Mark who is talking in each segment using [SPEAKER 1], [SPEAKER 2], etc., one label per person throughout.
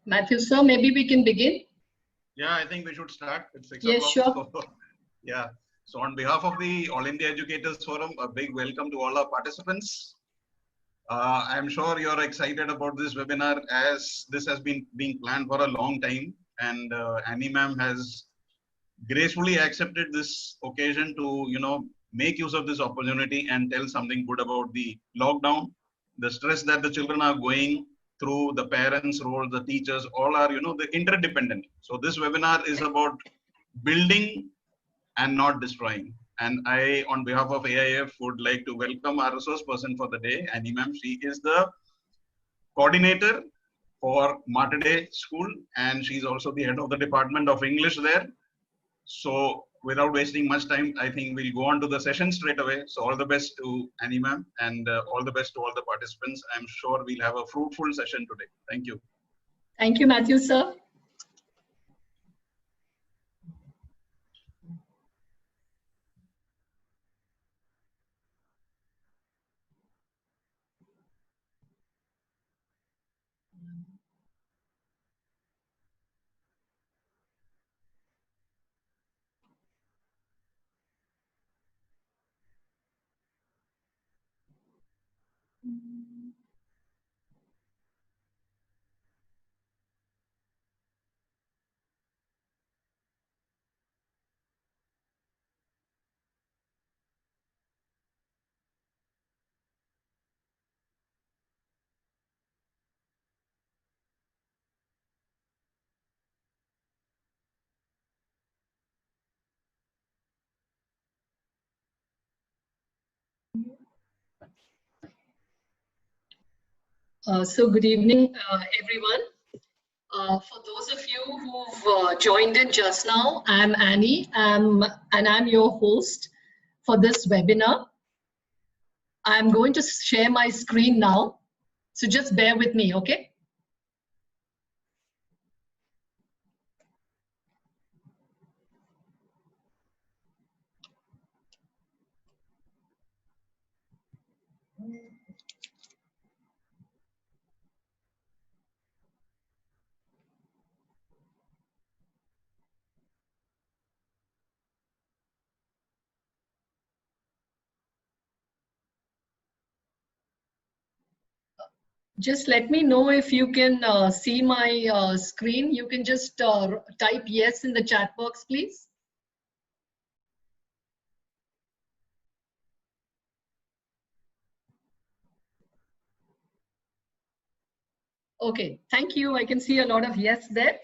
[SPEAKER 1] Matthew, sir, maybe we can begin.
[SPEAKER 2] Yeah, I think we should start. It's 6
[SPEAKER 1] Yes,
[SPEAKER 2] o'clock.
[SPEAKER 1] sure.
[SPEAKER 2] So, yeah. So on behalf of the All India Educators Forum, a big welcome to all our participants. I'm sure you're excited about this webinar as this has been being planned for a long time. And Annie ma'am has gracefully accepted this occasion to, make use of this opportunity and tell something good about the lockdown, the stress that the children are going through, the parents' role, the teachers, all are, the interdependent. So this webinar is about building and not destroying. And I, on behalf of AIF, would like to welcome our resource person for the day, Annie ma'am. She is the coordinator for Mater Day School, and she's also the head of the Department of English there. So without wasting much time, I think we'll go on to the session straight away. So all the best to Annie ma'am and all the best to all the participants. I'm sure we'll have a fruitful session today. Thank you.
[SPEAKER 1] Thank you, Matthew, sir. So good evening, everyone. For those of you who've joined in just now, I'm Annie, and I'm your host for this webinar. I'm going to share my screen now, so just bear with me, okay? Just let me know if you can see my screen. You can just type yes in the chat box, please. Okay, thank you. I can see a lot of yes there.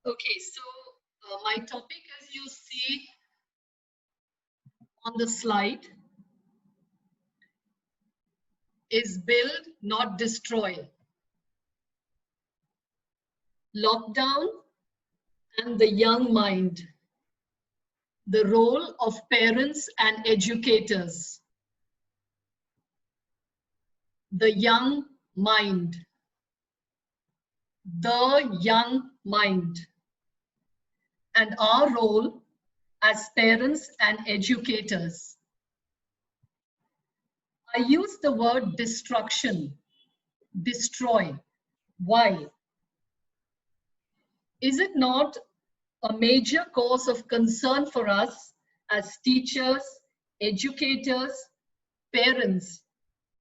[SPEAKER 1] Okay, so my topic, as you see on the slide, is build, not destroy. Lockdown and the young mind. The role of parents and educators. The young mind. The young mind. And our role as parents and educators. I use the word destruction, destroy. Why? Is it not a major cause of concern for us as teachers, educators, parents,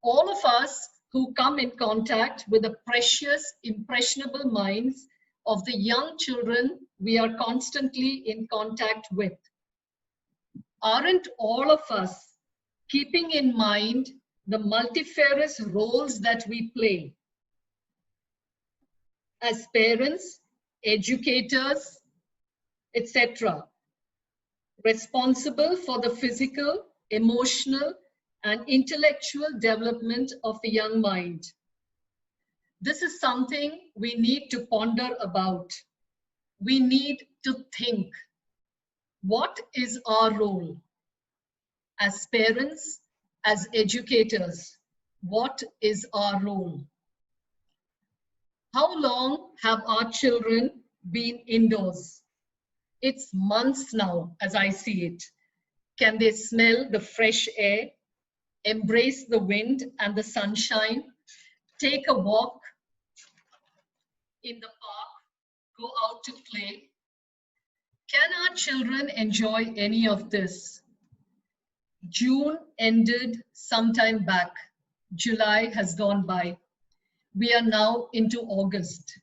[SPEAKER 1] all of us who come in contact with the precious, impressionable minds of the young children we are constantly in contact with? Aren't all of us keeping in mind the multifarious roles that we play as parents, educators, etc., responsible for the physical, emotional, and intellectual development of the young mind? This is something we need to ponder about. We need to think. What is our role as parents, as educators? What is our role? How long have our children been indoors? It's months now, as I see it. Can they smell the fresh air, embrace the wind and the sunshine, take a walk in the park, go out to play? Can our children enjoy any of this? June ended sometime back. July has gone by. We are now into August.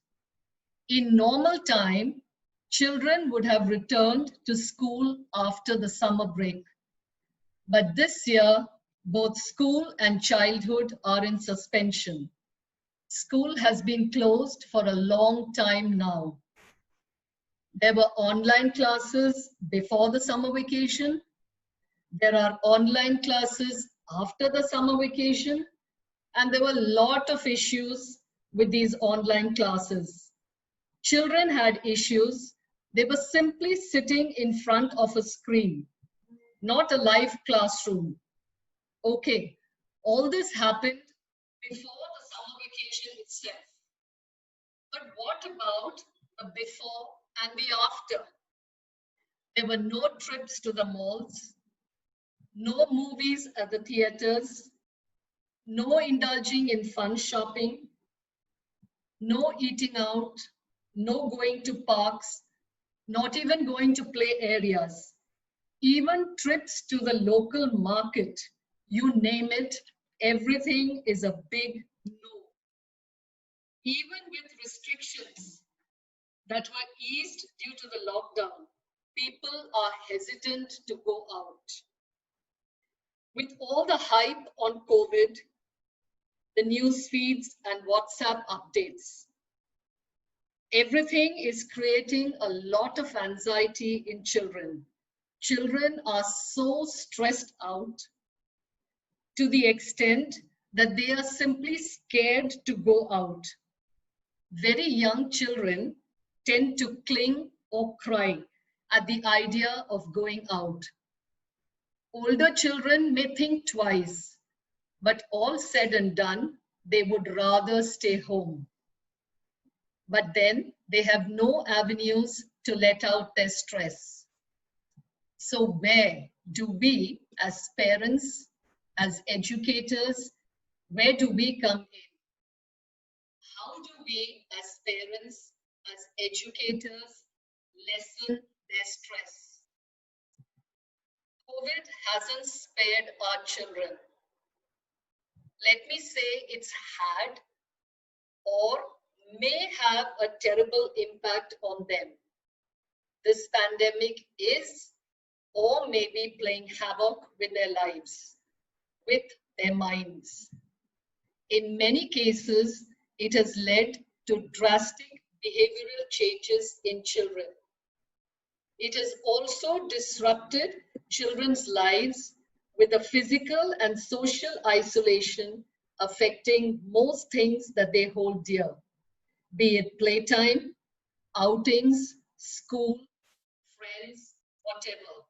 [SPEAKER 1] In normal time, children would have returned to school after the summer break. But this year, both school and childhood are in suspension. School has been closed for a long time now. There were online classes before the summer vacation. There are online classes after the summer vacation. And there were a lot of issues with these online classes. Children had issues. They were simply sitting in front of a screen, not a live classroom. Okay, all this happened before the summer vacation itself. But what about the before and the after? There were no trips to the malls, no movies at the theaters, no indulging in fun shopping, no eating out, no going to parks, not even going to play areas, even trips to the local market, you name it, everything is a big no. Even with restrictions that were eased due to the lockdown, people are hesitant to go out. With all the hype on COVID, the news feeds and WhatsApp updates, everything is creating a lot of anxiety in children. Children are so stressed out to the extent that they are simply scared to go out. Very young children tend to cling or cry at the idea of going out. Older children may think twice, but all said and done, they would rather stay home. But then they have no avenues to let out their stress. So where do we as parents, as educators, where do we come in? How do we as parents, as educators, lessen their stress? COVID hasn't spared our children. Let me say it's had or may have a terrible impact on them. This pandemic is or may be playing havoc with their lives, with their minds. In many cases, it has led to drastic behavioral changes in children. It has also disrupted children's lives with a physical and social isolation affecting most things that they hold dear, be it playtime, outings, school, friends, whatever.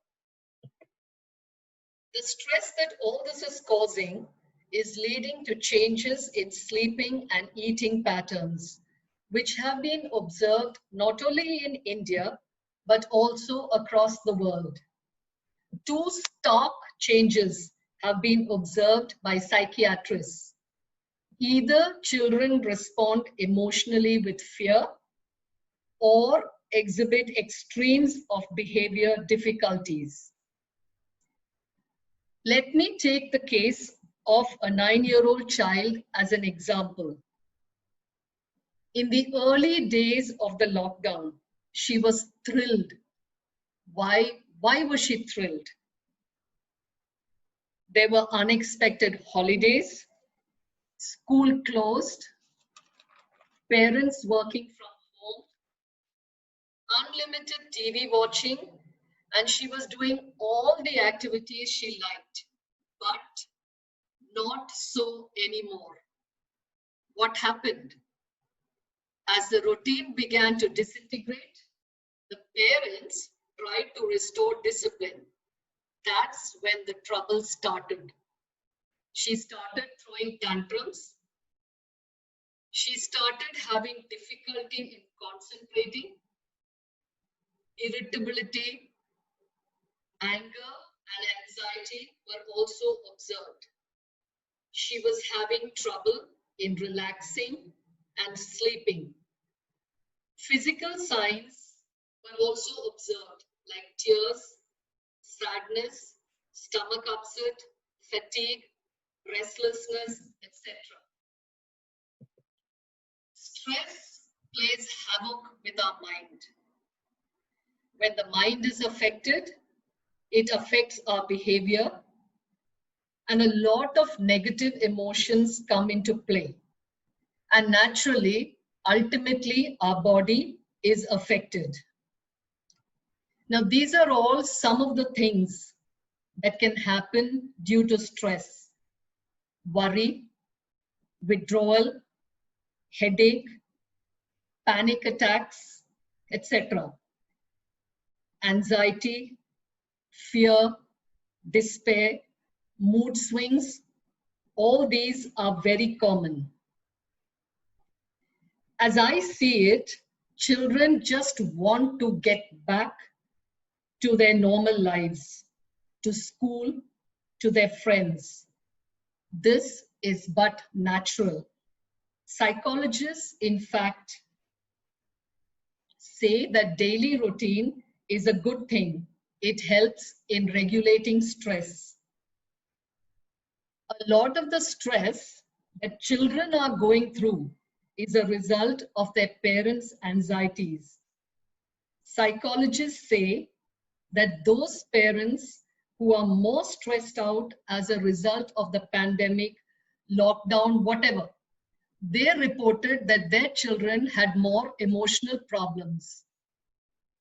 [SPEAKER 1] The stress that all this is causing is leading to changes in sleeping and eating patterns, which have been observed not only in India, but also across the world. Two stark changes have been observed by psychiatrists. Either children respond emotionally with fear or exhibit extremes of behavior difficulties. Let me take the case of a 9-year-old child as an example. In the early days of the lockdown, she was thrilled. Why was she thrilled? There were unexpected holidays, school closed, parents working from home, unlimited TV watching, and she was doing all the activities she liked, but not so anymore. What happened? As the routine began to disintegrate, the parents tried to restore discipline. That's when the trouble started. She started throwing tantrums. She started having difficulty in concentrating. Irritability, anger, and anxiety were also observed. She was having trouble in relaxing and sleeping. Physical signs were also observed, like tears, sadness, stomach upset, fatigue, restlessness, etc. Stress plays havoc with our mind. When the mind is affected, it affects our behavior, and a lot of negative emotions come into play. And naturally, ultimately, our body is affected. Now, these are all some of the things that can happen due to stress: worry, withdrawal, headache, panic attacks, etc. Anxiety, fear, despair, mood swings, all these are very common. As I see it, children just want to get back to their normal lives, to school, to their friends. This is but natural. Psychologists, in fact, say that daily routine is a good thing. It helps in regulating stress. A lot of the stress that children are going through is a result of their parents' anxieties. Psychologists say that those parents who are more stressed out as a result of the pandemic, lockdown, whatever, they reported that their children had more emotional problems.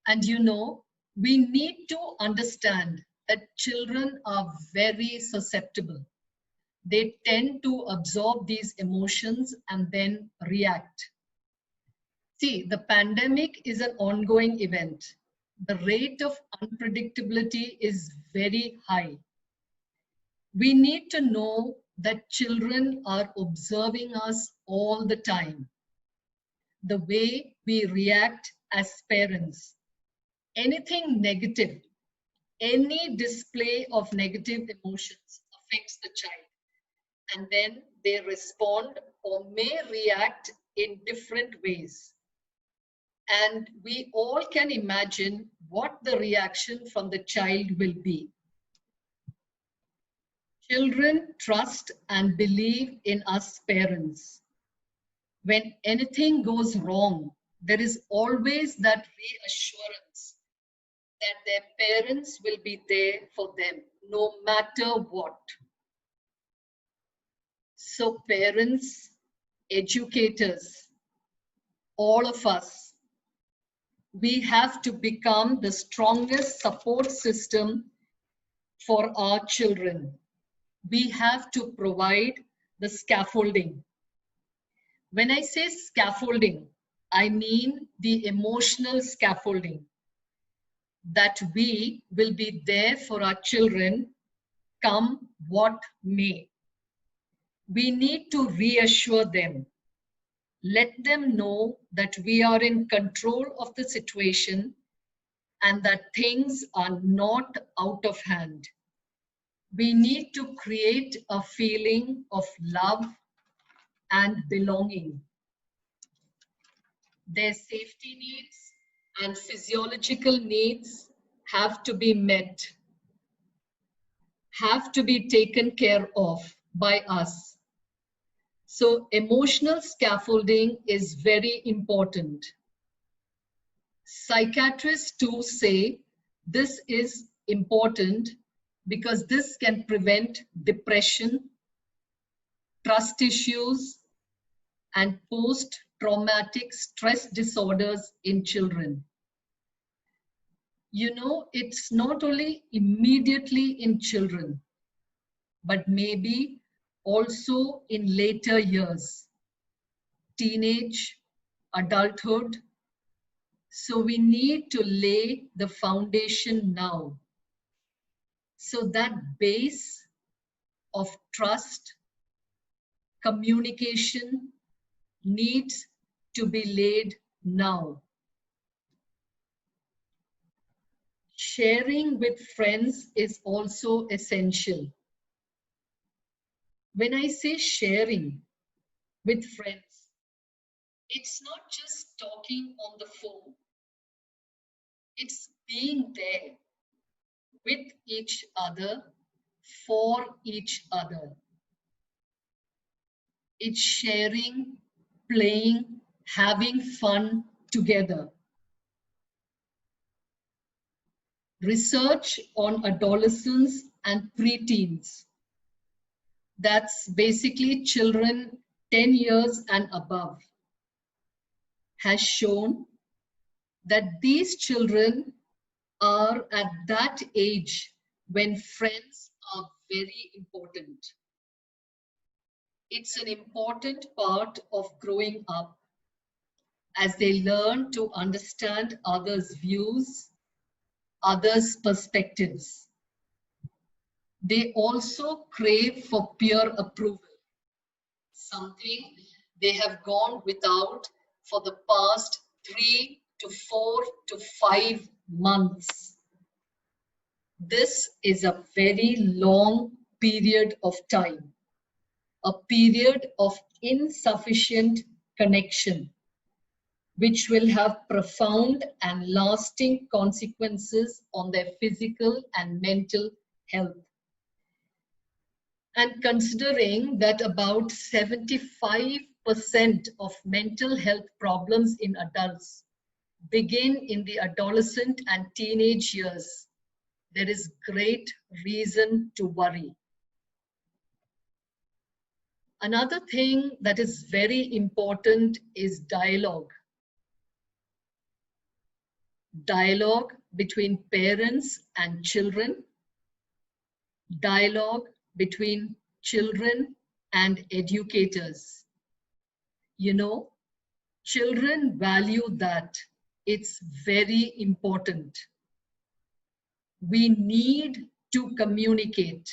[SPEAKER 1] And you know, we need to understand that children are very susceptible. They tend to absorb these emotions and then react. See, the pandemic is an ongoing event. The rate of unpredictability is very high. We need to know that children are observing us all the time. The way we react as parents. Anything negative, any display of negative emotions affects the child. And then they respond or may react in different ways. And we all can imagine what the reaction from the child will be. Children trust and believe in us parents. When anything goes wrong, there is always that reassurance that their parents will be there for them, no matter what. So parents, educators, all of us, we have to become the strongest support system for our children. We have to provide the scaffolding. When I say scaffolding, I mean the emotional scaffolding, that we will be there for our children come what may. We need to reassure them. Let them know that we are in control of the situation and that things are not out of hand. We need to create a feeling of love and belonging. Their safety needs and physiological needs have to be met, have to be taken care of by us. So emotional scaffolding is very important. Psychiatrists too say this is important because this can prevent depression, trust issues, and post-traumatic stress disorders in children. You know, it's not only immediately in children, but maybe also in later years, teenage, adulthood. So we need to lay the foundation now. So that base of trust, communication needs to be laid now. Sharing with friends is also essential. When I say sharing with friends, it's not just talking on the phone. It's being there with each other, for each other. It's sharing, playing, having fun together. Research on adolescents and preteens, that's basically children 10 years and above, has shown that these children are at that age when friends are very important. It's an important part of growing up as they learn to understand others' views, others' perspectives. They also crave for peer approval, something they have gone without for the past 3 to 4 to 5 months. This is a very long period of time, a period of insufficient connection, which will have profound and lasting consequences on their physical and mental health. And considering that about 75% of mental health problems in adults begin in the adolescent and teenage years, there is great reason to worry. Another thing that is very important is dialogue. Dialogue between parents and children, dialogue between children and educators. You know, children value that. It's very important. We need to communicate.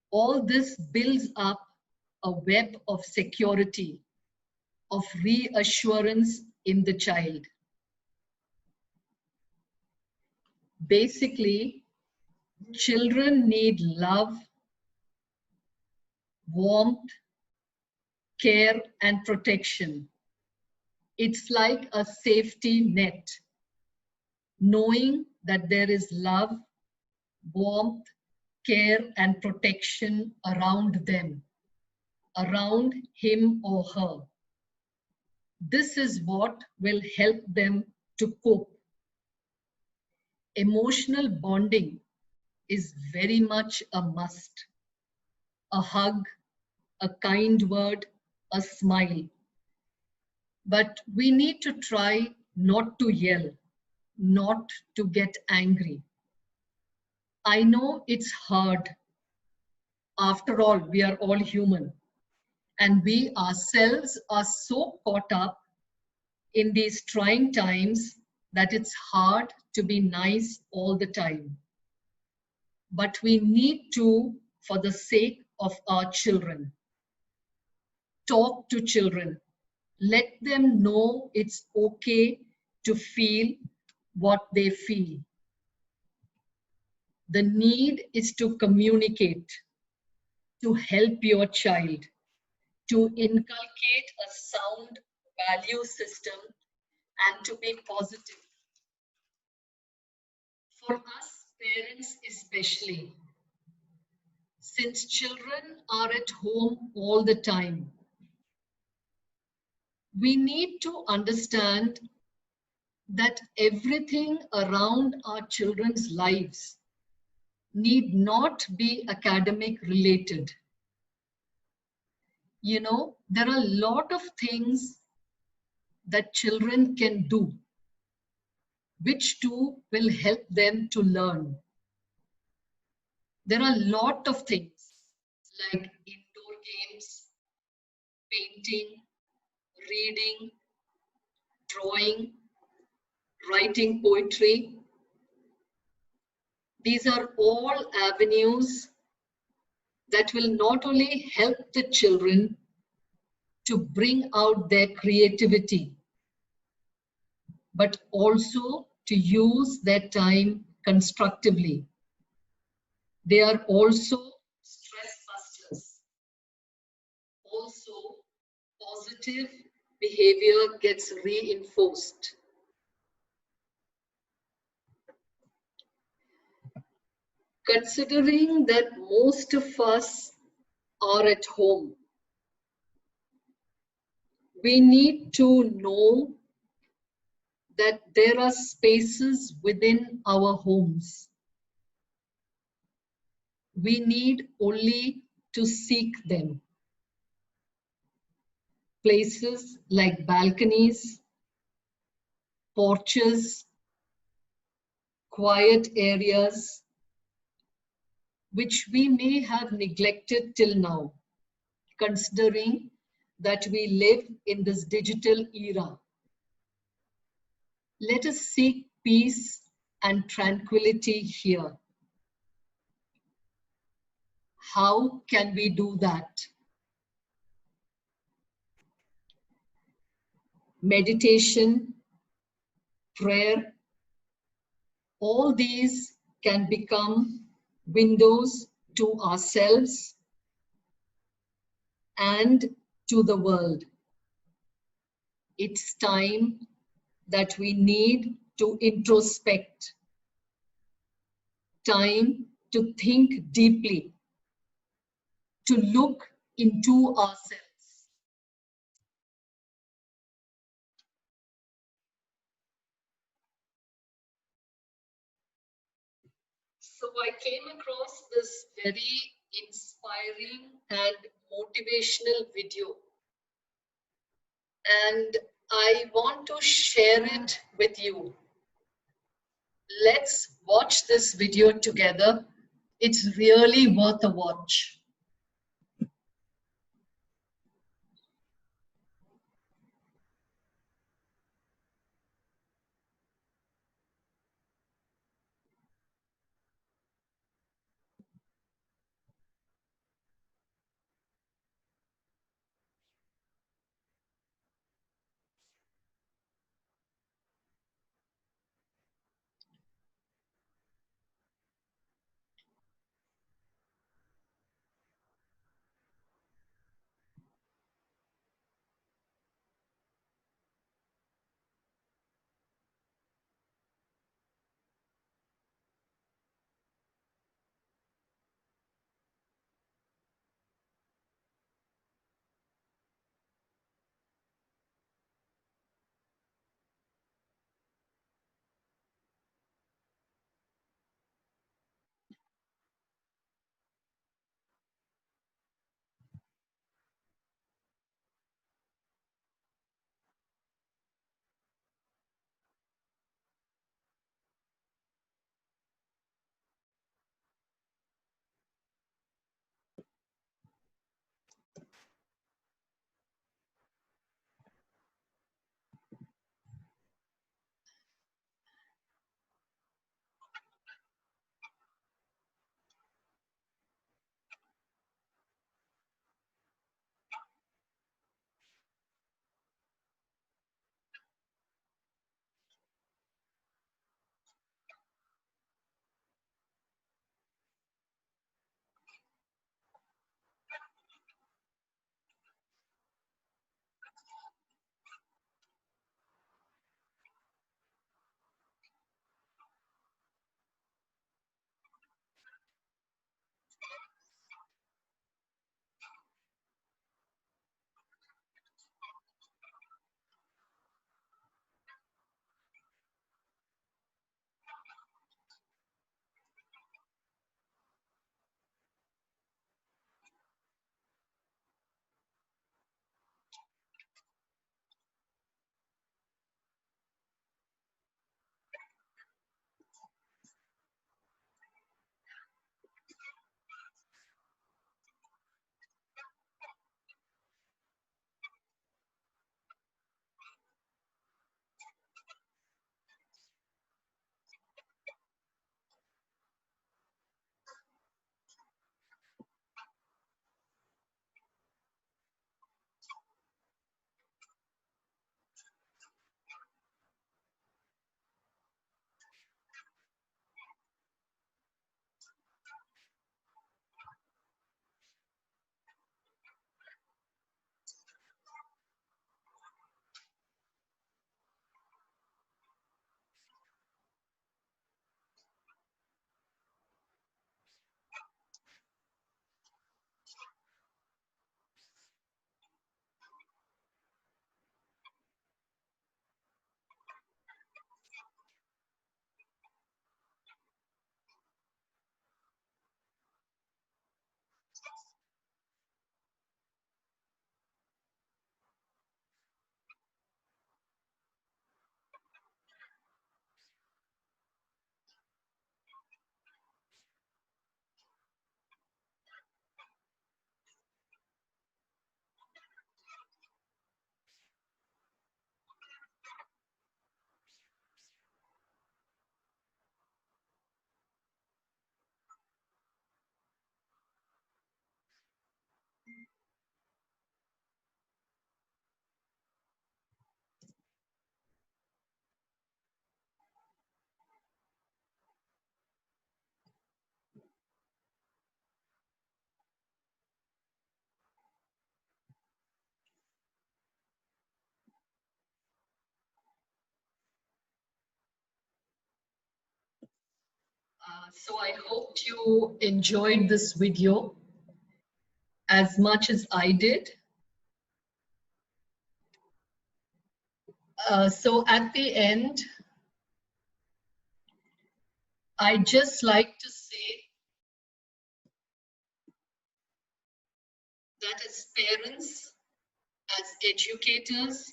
[SPEAKER 1] All this builds up a web of security, of reassurance in the child. Basically, children need love, warmth, care, and protection. It's like a safety net, knowing that there is love, warmth, care, and protection around them, around him or her. This is what will help them to cope. Emotional bonding is very much a must. A hug, a kind word, a smile. But we need to try not to yell, not to get angry. I know it's hard. After all, we are all human. And we ourselves are so caught up in these trying times that it's hard to be nice all the time. But we need to, for the sake of our children. Talk to children. Let them know it's okay to feel what they feel. The need is to communicate, to help your child, to inculcate a sound value system, and to be positive. For us parents especially, since children are at home all the time, we need to understand that everything around our children's lives need not be academic related. You know, there are a lot of things that children can do, which too will help them to learn. There are a lot of things like indoor games, painting, reading, drawing, writing poetry. These are all avenues that will not only help the children to bring out their creativity, but also to use their time constructively. They are also stress busters. Also, positive behavior gets reinforced. Considering that most of us are at home, we need to know that there are spaces within our homes. We need only to seek them. Places like balconies, porches, quiet areas, which we may have neglected till now, considering that we live in this digital era. Let us seek peace and tranquility here. How can we do that? Meditation, prayer, all these can become windows to ourselves and to the world. It's time that we need to introspect, time to think deeply, to look into ourselves. So I came across this very inspiring and motivational video, and I want to share it with you. Let's watch this video together. It's really worth a watch. So I hope you enjoyed this video as much as I did. So at the end, I'd just like to say that as parents, as educators,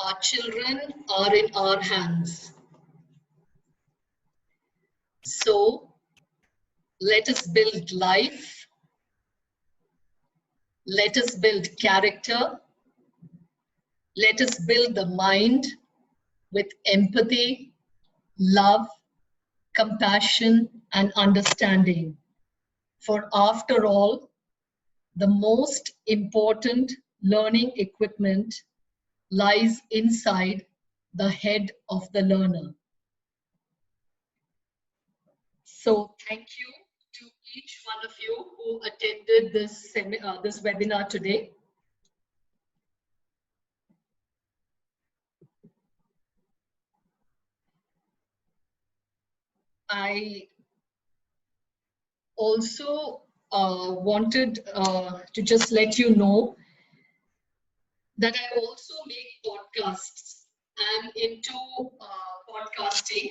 [SPEAKER 1] our children are in our hands. So let us build life, let us build character, let us build the mind with empathy, love, compassion, and understanding. For after all, the most important learning equipment lies inside the head of the learner. So thank you to each one of you who attended this webinar today. I also wanted to just let you know that I also make podcasts. I'm into podcasting,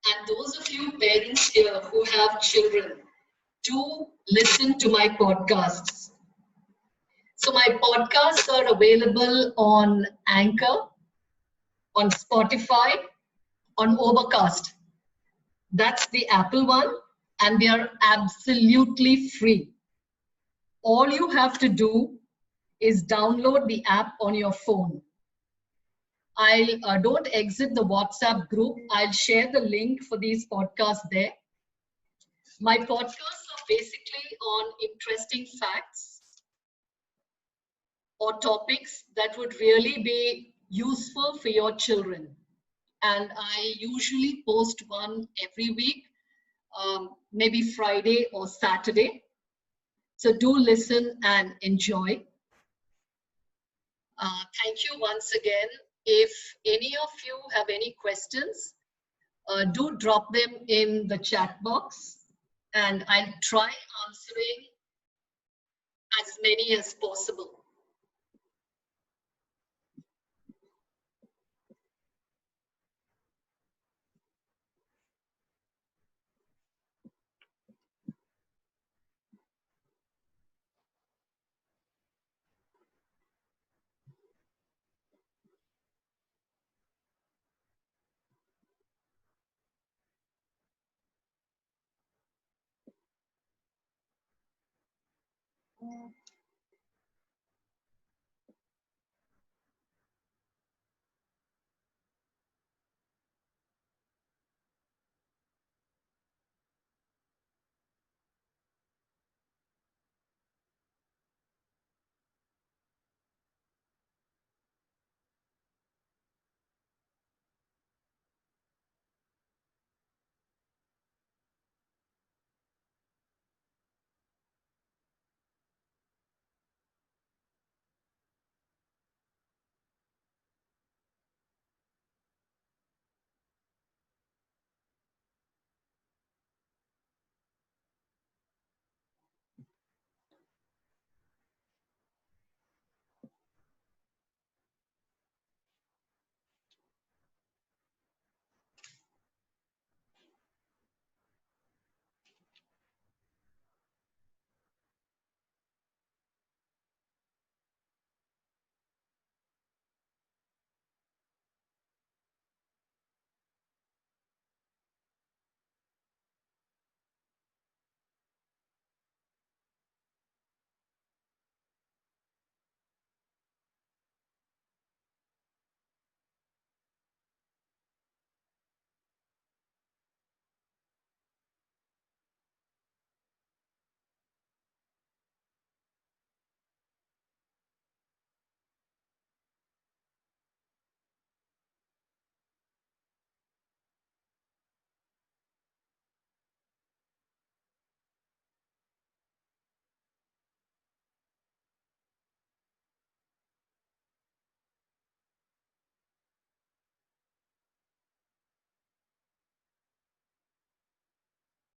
[SPEAKER 1] and those of you parents here who have children, do listen to my podcasts. So my podcasts are available on Anchor, on Spotify, on Overcast. That's the Apple one, and they are absolutely free. All you have to is download the app on your phone. I'll don't exit the WhatsApp group. I'll share the link for these podcasts there. My podcasts are basically on interesting facts or topics that would really be useful for your children. And I usually post one every week, maybe Friday or Saturday. So do listen and enjoy. Thank you once again. If any of you have any questions, do drop them in the chat box, and I'll try answering as many as possible.